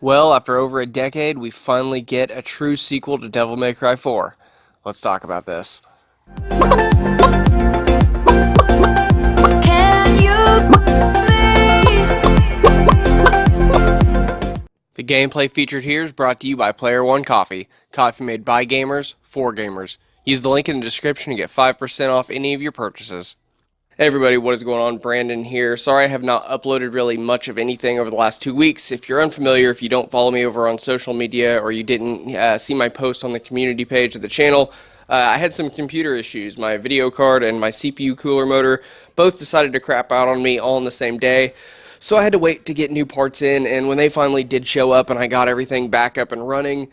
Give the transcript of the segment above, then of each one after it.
Well, after over a decade, we finally get a true sequel to Devil May Cry 4. Let's talk about this. The gameplay featured here is brought to you by Player One Coffee. Coffee made by gamers, for gamers. Use the link in the description to get 5% off any of your purchases. Hey everybody, what is going on? Brandon here. Sorry I have not uploaded really much of anything over the last 2 weeks. If you're unfamiliar, if you don't follow me over on social media, or you didn't see my post on the community page of the channel, I had some computer issues. My video card and my CPU cooler motor both decided to crap out on me all on the same day. So I had to wait to get new parts in, and when they finally did show up and I got everything back up and running,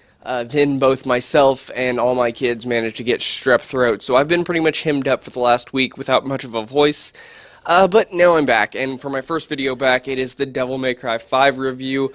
then both myself and all my kids managed to get strep throat. So I've been pretty much hemmed up for the last week without much of a voice. But now I'm back, and for my first video back, it is the Devil May Cry 5 review.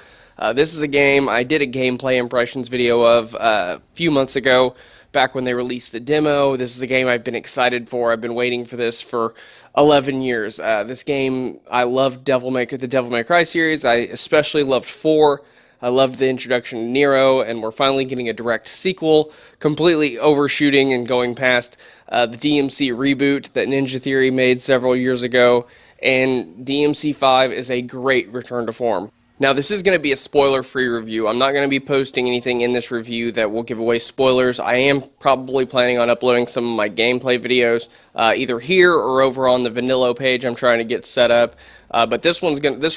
This is a game I did a gameplay impressions video of a few months ago, back when they released the demo. This is a game I've been excited for. I've been waiting for this for 11 years. This game, I loved the Devil May Cry series. I especially loved 4. I loved the introduction to Nero, and we're finally getting a direct sequel, completely overshooting and going past the DMC reboot that Ninja Theory made several years ago, and DMC 5 is a great return to form. Now, this is going to be a spoiler-free review. I'm not going to be posting anything in this review that will give away spoilers. I am probably planning on uploading some of my gameplay videos, either here or over on the Vanilla page I'm trying to get set up. But this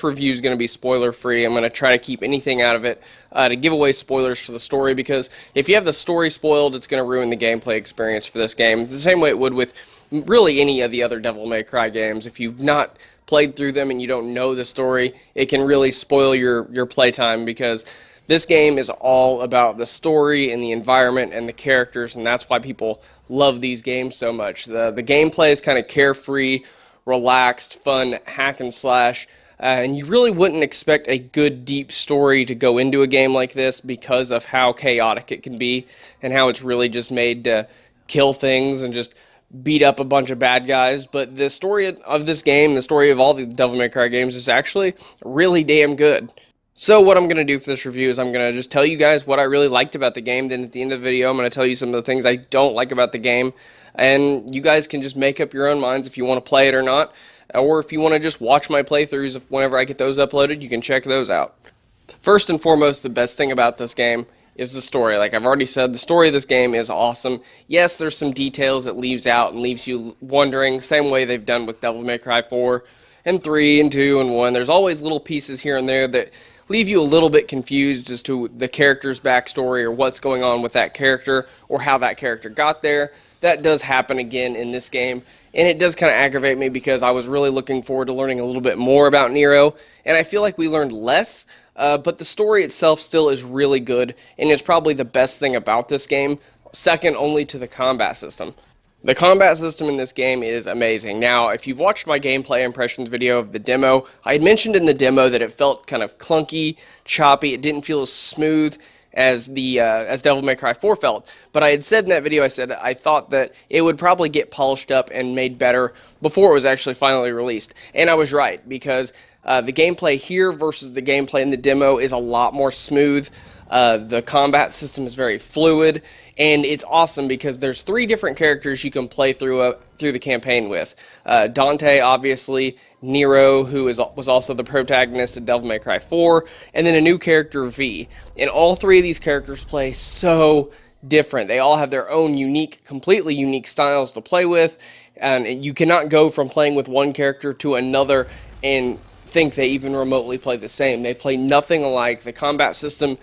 review is going to be spoiler-free. I'm going to try to keep anything out of it to give away spoilers for the story, because if you have the story spoiled, it's going to ruin the gameplay experience for this game. The same way it would with really any of the other Devil May Cry games. If you've not played through them and you don't know the story, it can really spoil your playtime, because this game is all about the story and the environment and the characters, and that's why people love these games so much. The gameplay is kind of carefree, relaxed, fun, hack and slash, and you really wouldn't expect a good deep story to go into a game like this because of how chaotic it can be and how it's really just made to kill things and just beat up a bunch of bad guys. But the story of this game, the story of all the Devil May Cry games, is actually really damn good. So what I'm going to do for this review is I'm going to just tell you guys what I really liked about the game. Then at the end of the video, I'm going to tell you some of the things I don't like about the game. And you guys can just make up your own minds if you want to play it or not. Or if you want to just watch my playthroughs, whenever I get those uploaded, you can check those out. First and foremost, the best thing about this game is the story. Like I've already said, the story of this game is awesome. Yes, there's some details it leaves out and leaves you wondering, same way they've done with Devil May Cry 4 and 3 and 2 and 1. There's always little pieces here and there that leave you a little bit confused as to the character's backstory or what's going on with that character or how that character got there. That does happen again in this game, and it does kind of aggravate me because I was really looking forward to learning a little bit more about Nero, and I feel like we learned less, but the story itself still is really good, and it's probably the best thing about this game, second only to the combat system. The combat system in this game is amazing. Now, if you've watched my gameplay impressions video of the demo, I had mentioned in the demo that it felt kind of clunky, choppy, it didn't feel as smooth as Devil May Cry 4 felt. But I had said in that video, I thought that it would probably get polished up and made better before it was actually finally released. And I was right, because the gameplay here versus the gameplay in the demo is a lot more smooth. The combat system is very fluid, and it's awesome because there's 3 different characters you can play through the campaign with. Dante, obviously, Nero, who was also the protagonist of Devil May Cry 4, and then a new character, V. And all 3 of these characters play so different. They all have their own completely unique styles to play with, and you cannot go from playing with one character to another and think they even remotely play the same. They play nothing alike. The combat system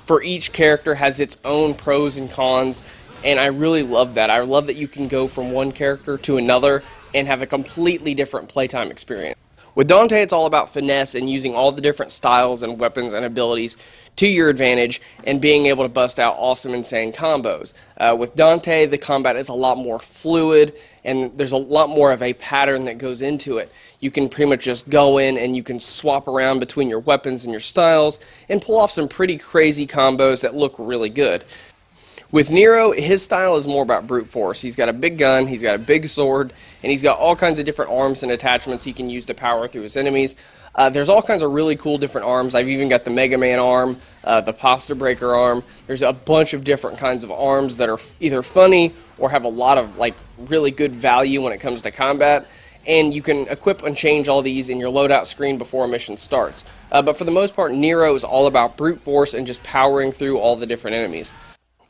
for each character has its own pros and cons, and I really love that. I love that you can go from one character to another and have a completely different playtime experience. With Dante, it's all about finesse and using all the different styles and weapons and abilities to your advantage and being able to bust out awesome, insane combos. With Dante, the combat is a lot more fluid, and there's a lot more of a pattern that goes into it. You can pretty much just go in and you can swap around between your weapons and your styles and pull off some pretty crazy combos that look really good. With Nero, his style is more about brute force. He's got a big gun, he's got a big sword, and he's got all kinds of different arms and attachments he can use to power through his enemies. There's all kinds of really cool different arms. I've even got the Mega Man arm, the Pasta Breaker arm. There's a bunch of different kinds of arms that are either funny or have a lot of like really good value when it comes to combat. And you can equip and change all these in your loadout screen before a mission starts. But for the most part, Nero is all about brute force and just powering through all the different enemies.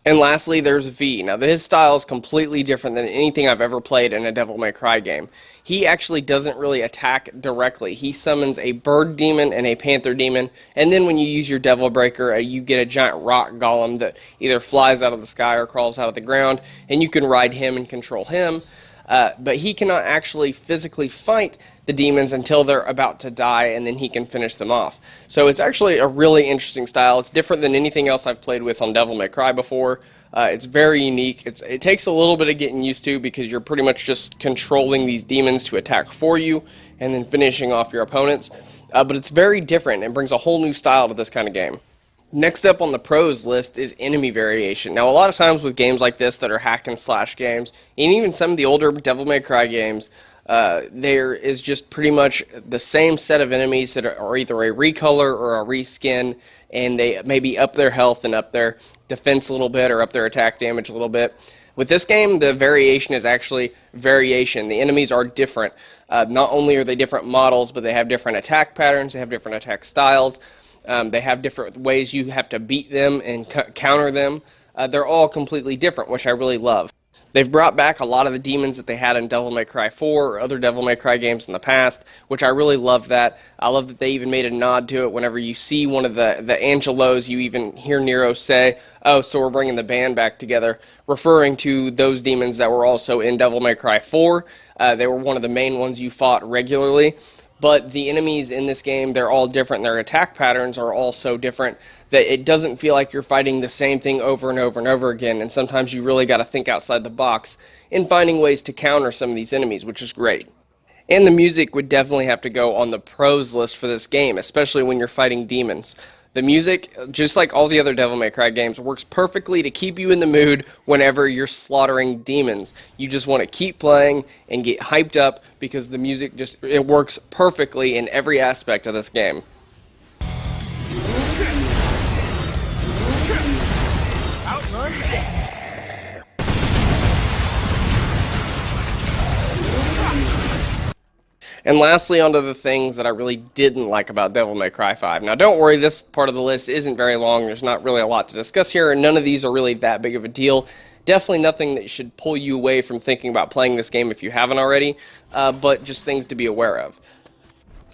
And lastly, there's V. Now, his style is completely different than anything I've ever played in a Devil May Cry game. He actually doesn't really attack directly. He summons a bird demon and a panther demon, and then when you use your Devil Breaker, you get a giant rock golem that either flies out of the sky or crawls out of the ground, and you can ride him and control him. But he cannot actually physically fight the demons until they're about to die, and then he can finish them off. So it's actually a really interesting style. It's different than anything else I've played with on Devil May Cry before. It's very unique. It takes a little bit of getting used to because you're pretty much just controlling these demons to attack for you and then finishing off your opponents. But it's very different and brings a whole new style to this kind of game. Next up on the pros list is enemy variation. Now, a lot of times with games like this that are hack and slash games, and even some of the older Devil May Cry games, there is just pretty much the same set of enemies that are either a recolor or a reskin, and they maybe up their health and up their defense a little bit or up their attack damage a little bit. With this game, the variation is actually variation. The enemies are different. Not only are they different models, but they have different attack patterns, they have different attack styles. They have different ways you have to beat them and counter them. They're all completely different, which I really love. They've brought back a lot of the demons that they had in Devil May Cry 4 or other Devil May Cry games in the past, which I really love that. I love that they even made a nod to it. Whenever you see one of the Angelos, you even hear Nero say, "Oh, so we're bringing the band back together," referring to those demons that were also in Devil May Cry 4. They were one of the main ones you fought regularly. But the enemies in this game, they're all different. Their attack patterns are all so different that it doesn't feel like you're fighting the same thing over and over and over again. And sometimes you really got to think outside the box in finding ways to counter some of these enemies, which is great. And the music would definitely have to go on the pros list for this game, especially when you're fighting demons. The music, just like all the other Devil May Cry games, works perfectly to keep you in the mood whenever you're slaughtering demons. You just want to keep playing and get hyped up because the music it works perfectly in every aspect of this game. And lastly, onto the things that I really didn't like about Devil May Cry 5. Now, don't worry, this part of the list isn't very long. There's not really a lot to discuss here, and none of these are really that big of a deal. Definitely nothing that should pull you away from thinking about playing this game if you haven't already, but just things to be aware of.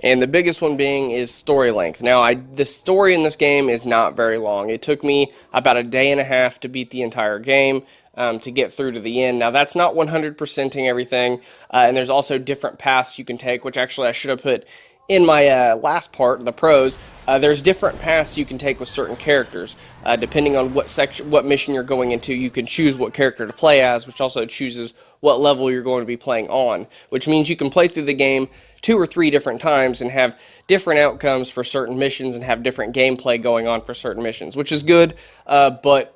And the biggest one being is story length. Now, the story in this game is not very long. It took me about a day and a half to beat the entire game. To get through to the end. Now, that's not 100%ing everything, and there's also different paths you can take, which actually I should have put in my last part, the pros. There's different paths you can take with certain characters. Depending on what mission you're going into, you can choose what character to play as, which also chooses what level you're going to be playing on, which means you can play through the game 2 or 3 different times and have different outcomes for certain missions and have different gameplay going on for certain missions, which is good, but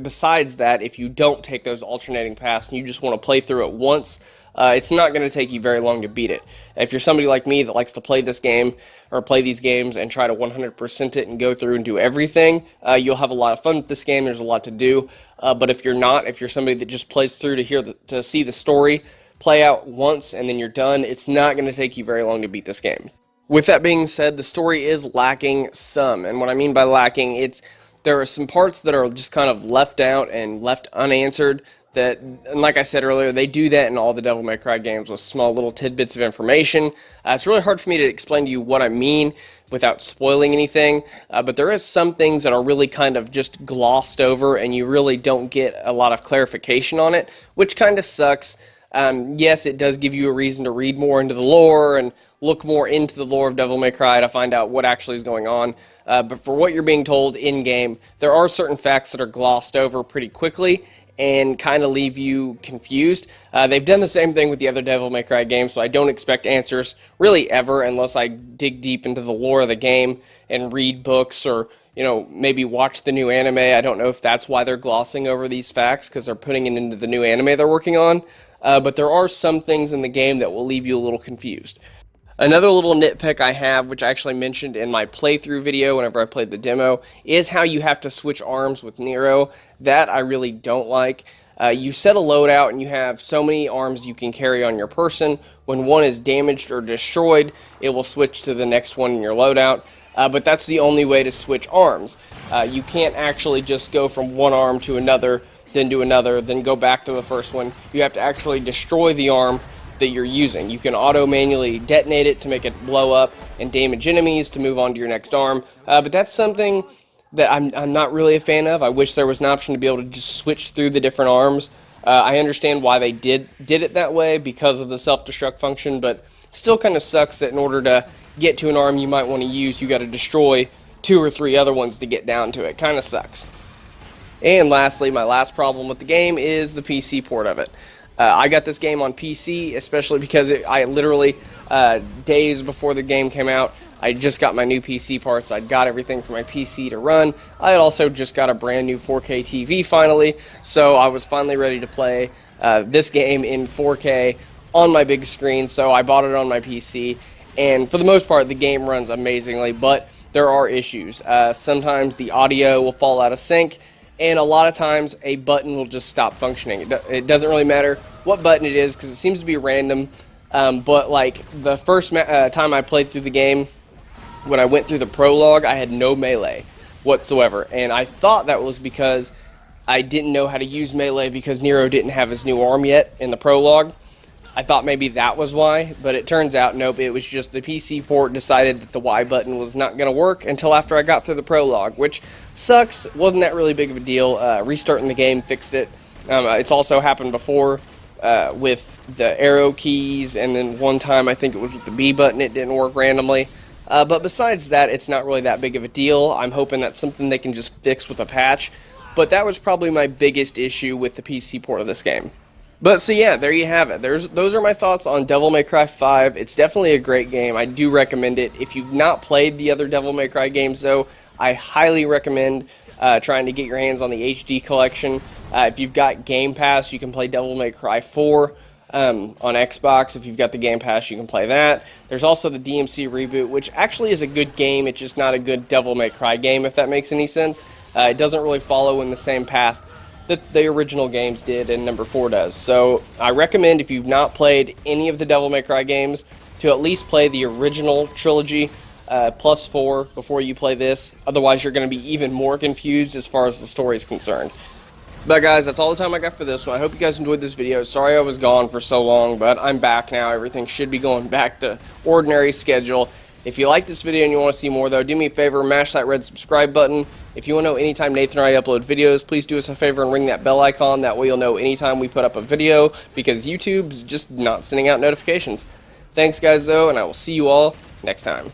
besides that, if you don't take those alternating paths and you just want to play through it once, it's not going to take you very long to beat it. If you're somebody like me that likes to play this game or play these games and try to 100% it and go through and do everything, you'll have a lot of fun with this game. There's a lot to do. But if you're not, if you're somebody that just plays through to see the story play out once and then you're done, it's not going to take you very long to beat this game. With that being said, the story is lacking some. And what I mean by lacking, there are some parts that are just kind of left out and left unanswered and like I said earlier, they do that in all the Devil May Cry games with small little tidbits of information. It's really hard for me to explain to you what I mean without spoiling anything, but there is some things that are really kind of just glossed over and you really don't get a lot of clarification on it, which kind of sucks. Yes, it does give you a reason to read more into the lore and look more into the lore of Devil May Cry to find out what actually is going on. But for what you're being told in-game, there are certain facts that are glossed over pretty quickly and kind of leave you confused. They've done the same thing with the other Devil May Cry games, so I don't expect answers really ever unless I dig deep into the lore of the game and read books or maybe watch the new anime. I don't know if that's why they're glossing over these facts, because they're putting it into the new anime they're working on. But there are some things in the game that will leave you a little confused. Another little nitpick I have, which I actually mentioned in my playthrough video whenever I played the demo, is how you have to switch arms with Nero. That I really don't like. You set a loadout and you have so many arms you can carry on your person. When one is damaged or destroyed, it will switch to the next one in your loadout. But that's the only way to switch arms. You can't actually just go from one arm to another, then to another, then go back to the first one. You have to actually destroy the arm that you're using. You can auto-manually detonate it to make it blow up and damage enemies to move on to your next arm. But that's something that I'm not really a fan of. I wish there was an option to be able to just switch through the different arms. I understand why they did it that way because of the self-destruct function, but still kind of sucks that in order to get to an arm you might want to use, you got to destroy 2 or 3 other ones to get down to it. Kind of sucks. And lastly, my last problem with the game is the PC port of it. I got this game on PC, especially because I literally, days before the game came out, I just got my new PC parts. I'd got everything for my PC to run. I had also just got a brand new 4K TV finally, so I was finally ready to play this game in 4K on my big screen, so I bought it on my PC. And for the most part, the game runs amazingly, but there are issues. Sometimes the audio will fall out of sync, and a lot of times a button will just stop functioning. It doesn't really matter what button it is because it seems to be random, but like the first time I played through the game, when I went through the prologue, I had no melee whatsoever, and I thought that was because I didn't know how to use melee because Nero didn't have his new arm yet in the prologue. I thought maybe that was why, but it turns out nope, it was just the PC port decided that the Y button was not going to work until after I got through the prologue, which sucks. Wasn't that really big of a deal. Restarting the game fixed it. It's also happened before with the arrow keys, and then one time I think it was with the B button it didn't work randomly. But besides that, it's not really that big of a deal. I'm hoping that's something they can just fix with a patch, but that was probably my biggest issue with the PC port of this game. But so yeah, there you have it. Those are my thoughts on Devil May Cry 5. It's definitely a great game. I do recommend it. If you've not played the other Devil May Cry games though, I highly recommend trying to get your hands on the HD collection. If you've got Game Pass, you can play Devil May Cry 4 on Xbox. If you've got the Game Pass, you can play that. There's also the DMC reboot, which actually is a good game. It's just not a good Devil May Cry game, if that makes any sense. It doesn't really follow in the same path that the original games did and number 4 does. So I recommend, if you've not played any of the Devil May Cry games, to at least play the original trilogy plus 4 before you play this. Otherwise you're going to be even more confused as far as the story is concerned. But guys, that's all the time I got for this one. I hope you guys enjoyed this video. Sorry I was gone for so long, but I'm back now. Everything should be going back to ordinary schedule. If you like this video and you want to see more, though, do me a favor, mash that red subscribe button. If you want to know anytime Nathan or I upload videos, please do us a favor and ring that bell icon. That way you'll know anytime we put up a video, because YouTube's just not sending out notifications. Thanks, guys, though, and I will see you all next time.